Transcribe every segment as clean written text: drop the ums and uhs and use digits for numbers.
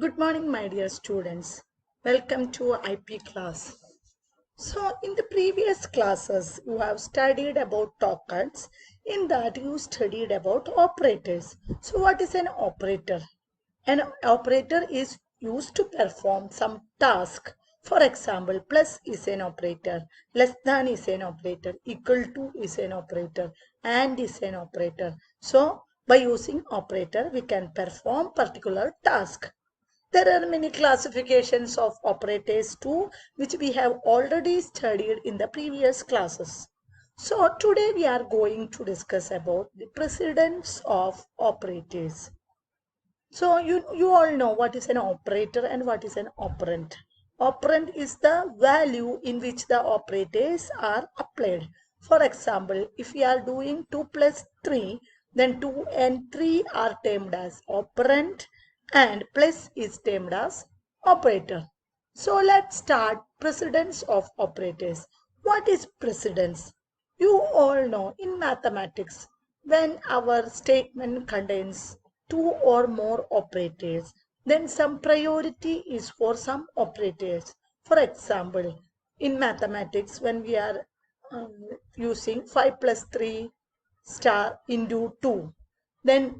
Good morning, my dear students. Welcome to IP class. So, in the previous classes, you have studied about tokens. In that, you studied about operators. So, what is an operator? An operator is used to perform some task. For example, plus is an operator, less than is an operator, equal to is an operator, and is an operator. So, by using operator, we can perform particular task. There are many classifications of operators too, which we have already studied in the previous classes. So today we are going to discuss about the precedence of operators. So you all know what is an operator and what is an operand. Operand is the value in which the operators are applied. For example, if we are doing 2 plus 3, then 2 and 3 are termed as operand and plus is termed as operator. So let's start precedence of operators. What is precedence? You all know in mathematics, when our statement contains two or more operators, then some priority is for some operators. For example, in mathematics, when we are using 5 plus 3 star into 2, then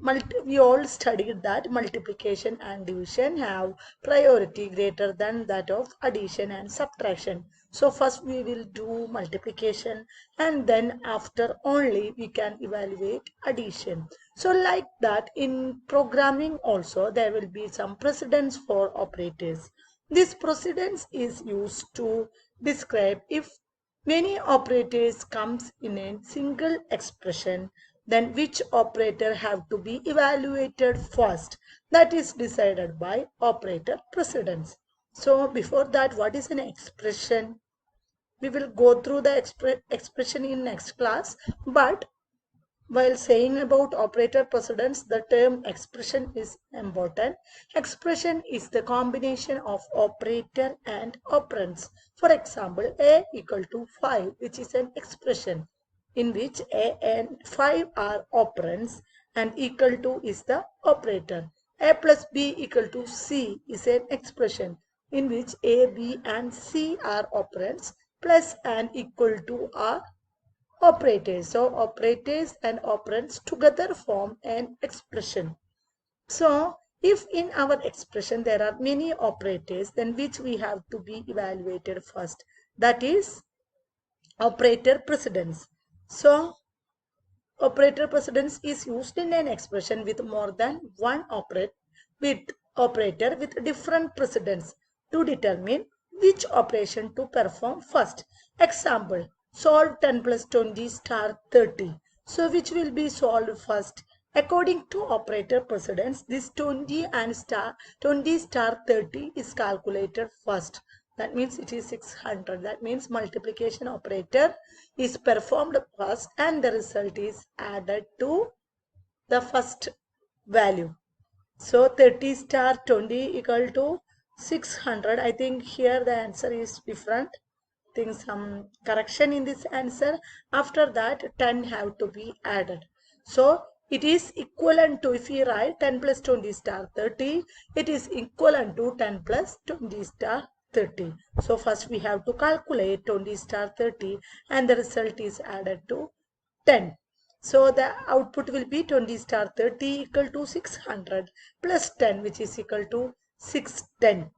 we all studied that multiplication and division have priority greater than that of addition and subtraction. So first we will do multiplication and then after only we can evaluate addition. So like that in programming also there will be some precedence for operators. This precedence is used to describe if many operators comes in a single expression, then which operator have to be evaluated first. That is decided by operator precedence. So before that, what is an expression? We will go through the expression in next class, but while saying about operator precedence, the term expression is important. Expression is the combination of operator and operands. For example, A equal to 5, which is an expression in which A and 5 are operands and equal to is the operator. A plus B equal to C is an expression in which A, B and C are operands plus and equal to are operators. So operators and operands together form an expression. So if in our expression there are many operators, then which we have to be evaluated first. That is operator precedence. So operator precedence is used in an expression with more than one operator with different precedence to determine which operation to perform first. Example, solve 10 plus 20 star 30. So which will be solved first? According to operator precedence, this 20 star 30 is calculated first. That means it is 600. That means multiplication operator is performed first and the result is added to the first value. So 30 star 20 equal to 600. I think here the answer is different. I think some correction in this answer. After that 10 have to be added. So it is equivalent to, if we write 10 plus 20 star 30, it is equivalent to 10 plus 20 star 30. So first we have to calculate 20 star 30 and the result is added to 10. So the output will be 20 star 30 equal to 600 plus 10, which is equal to 610.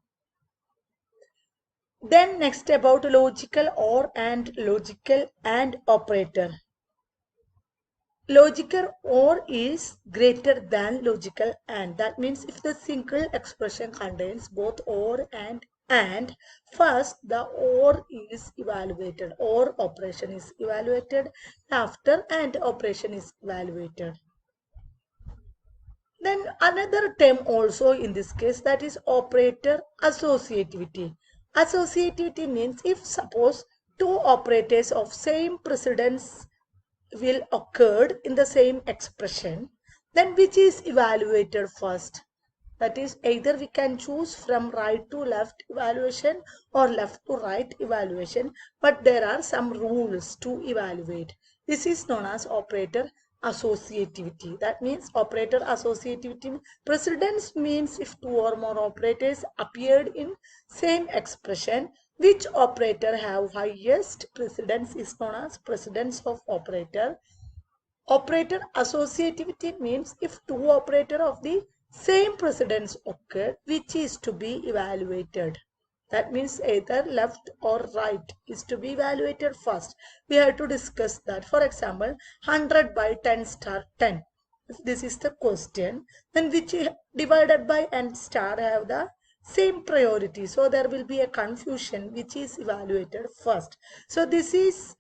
Then next about logical or and logical and operator. Logical or is greater than logical and. That means if the single expression contains both or and, first the or is evaluated, or operation is evaluated, after and operation is evaluated. Then another term also in this case, that is operator associativity. Associativity means if suppose two operators of same precedence will occurred in the same expression, then which is evaluated first? That is, either we can choose from right to left evaluation or left to right evaluation, but there are some rules to evaluate. This is known as operator associativity. That means operator associativity. Precedence means if two or more operators appeared in same expression, which operator have highest precedence is known as precedence of operator. Operator associativity means if two operators of the same precedence occur, which is to be evaluated. That means either left or right is to be evaluated first. We have to discuss that. For example, 100 by 10 star 10. If this is the question, then which divided by n star have the same priority. So there will be a confusion which is evaluated first. So this is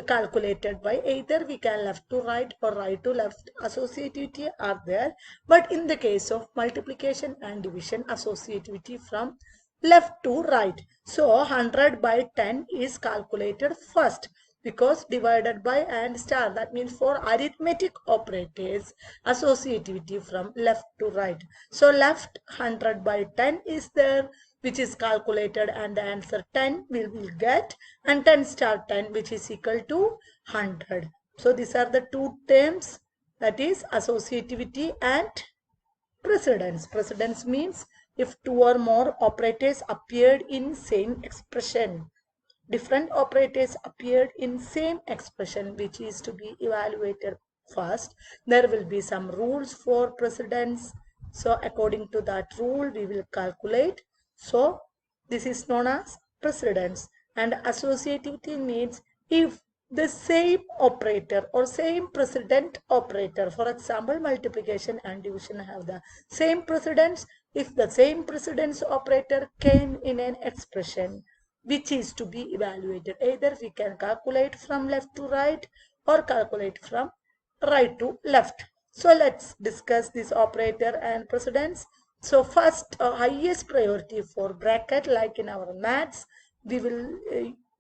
calculated by either we can left to right or right to left. Associativity are there, but in the case of multiplication and division, associativity from left to right. So 100 by 10 is calculated first because divided by and star, that means for arithmetic operators associativity from left to right. So left 100 by 10 is there, which is calculated, and the answer 10 we will get, and 10 star 10 which is equal to 100. So these are the two terms, that is associativity and precedence. Precedence means if two or more operators appeared in same expression. Different operators appeared in same expression which is to be evaluated first. There will be some rules for precedence. So according to that rule we will calculate. So this is known as precedence. And associativity means if the same operator or same precedent operator, for example multiplication and division have the same precedence, if the same precedence operator came in an expression which is to be evaluated, either we can calculate from left to right or calculate from right to left. So let's discuss this operator and precedence. So first, highest priority for bracket, like in our maths, we will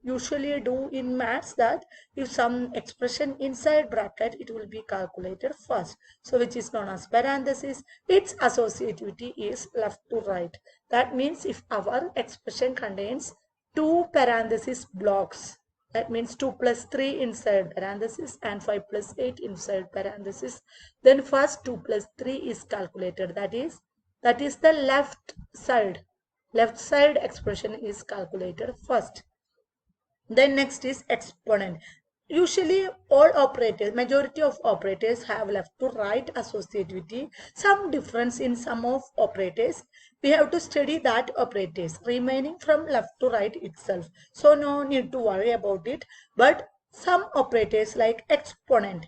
usually do in maths that if some expression inside bracket, it will be calculated first. So which is known as parenthesis. Its associativity is left to right. That means if our expression contains two parenthesis blocks, that means 2 plus 3 inside parenthesis and 5 plus 8 inside parenthesis, then first 2 plus 3 is calculated. That is the left side expression is calculated first. Then next is exponent. Usually all operators, majority of operators have left to right associativity. Some difference in some of operators. We have to study that operators remaining from left to right itself. So no need to worry about it. But some operators like exponent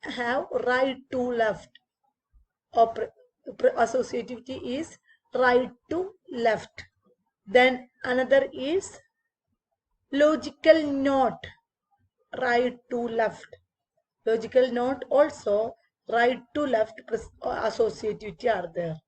have right to left. Associativity is right to left. Then another is logical note, right to left. Logical note also right to left associativity are there.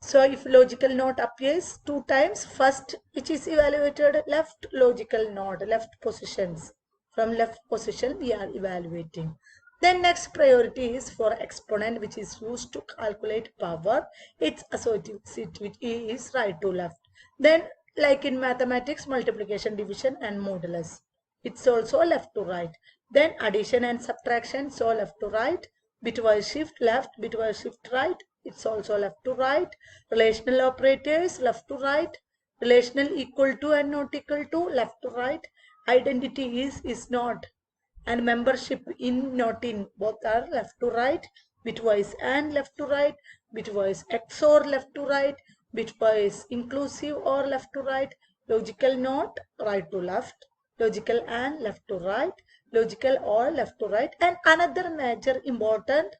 So if logical note appears two times, first which is evaluated left logical note, left positions. From left position we are evaluating. Then next priority is for exponent, which is used to calculate power. Its associativity is right to left. Then like in mathematics, multiplication, division and modulus, it's also left to right. Then addition and subtraction, so left to right. Bitwise shift left, bitwise shift right, it's also left to right. Relational operators left to right. Relational equal to and not equal to left to right. Identity is not, and membership in not in, both are left to right. Bitwise and left to right. Bitwise XOR left to right. Bitwise inclusive or left to right. Logical not right to left. Logical and left to right. Logical or left to right. And another major important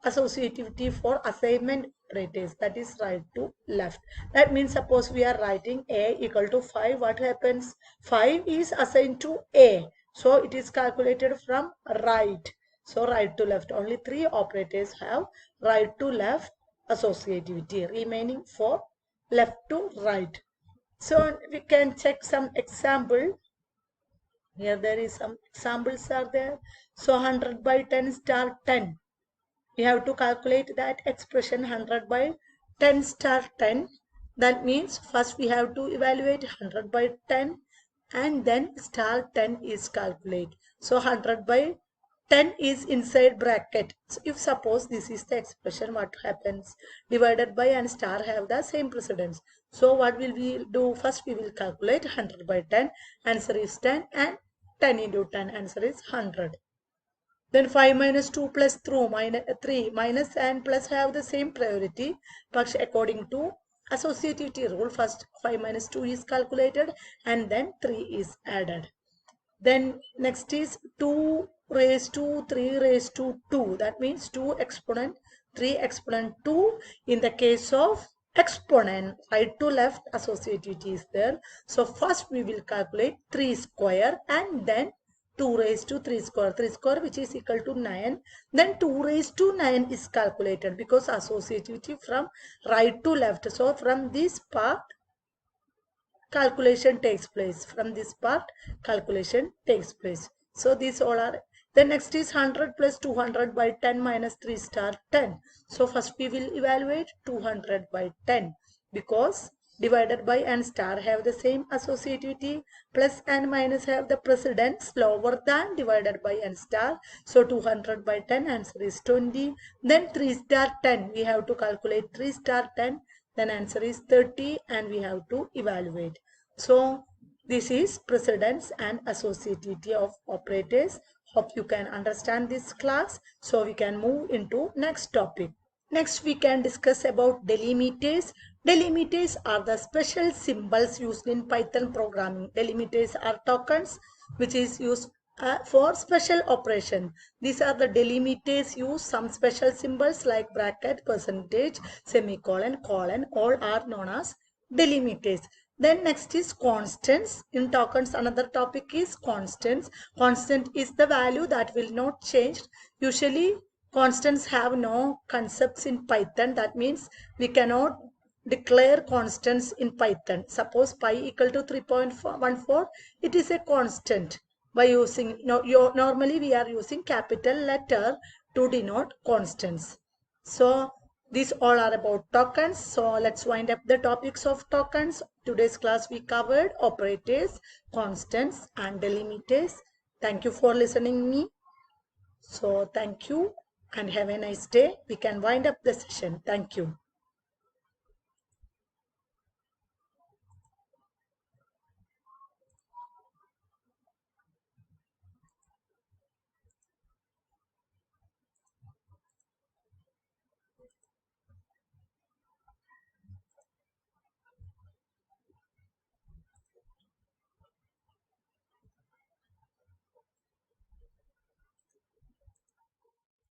associativity for assignment operators, that is right to left. That means suppose we are writing a equal to 5, what happens? 5 is assigned to a, so it is calculated from right. So right to left, only 3 operators have right to left associativity, remaining for left to right. So we can check some example. Here there is some examples are there. So 100 by 10 star 10. We have to calculate that expression 100 by 10 star 10. That means first we have to evaluate 100 by 10 and then star 10 is calculated. So 100 by 10 is inside bracket. So if suppose this is the expression, what happens? Divided by and star have the same precedence. So what will we do? First we will calculate 100 by 10. Answer is 10 and 10 into 10. Answer is 100. Then 5 minus 2 plus 3 minus and plus have the same priority. But according to associativity rule, first 5 minus 2 is calculated and then 3 is added. Then next is 2 raised to 3 raised to 2. That means 2 exponent 3 exponent 2. In the case of exponent, right to left associativity is there. So first we will calculate 3 square and then 2 raised to 3 square which is equal to 9. Then 2 raised to 9 is calculated because associativity from right to left. So from this part calculation takes place. From this part calculation takes place. So these all are. Then next is 100 plus 200 by 10 minus 3 star 10. So first we will evaluate 200 by 10 because divided by and star have the same associativity, plus and minus have the precedence lower than divided by and star. So 200 by 10 answer is 20. Then 3 star 10 we have to calculate 3 star 10, then answer is 30 and we have to evaluate. So this is precedence and associativity of operators. Hope you can understand this class. So we can move into next topic. Next we can discuss about delimiters. Delimiters are the special symbols used in Python programming. Delimiters are tokens which is used for special operation. These are the delimiters use some special symbols like bracket, percentage, semicolon, colon, all are known as delimiters. Then next is constants. In tokens another topic is constants. Constant is the value that will not change. Usually constants have no concepts in Python. That means we cannot declare constants in Python. Suppose pi equal to 3.14, it is a constant. By using normally we are using capital letter to denote constants. So these all are about tokens. So let's wind up the topics of tokens. Today's class we covered operators, constants and delimiters. Thank you for listening me. So thank you and have a nice day. We can wind up the session. Thank you.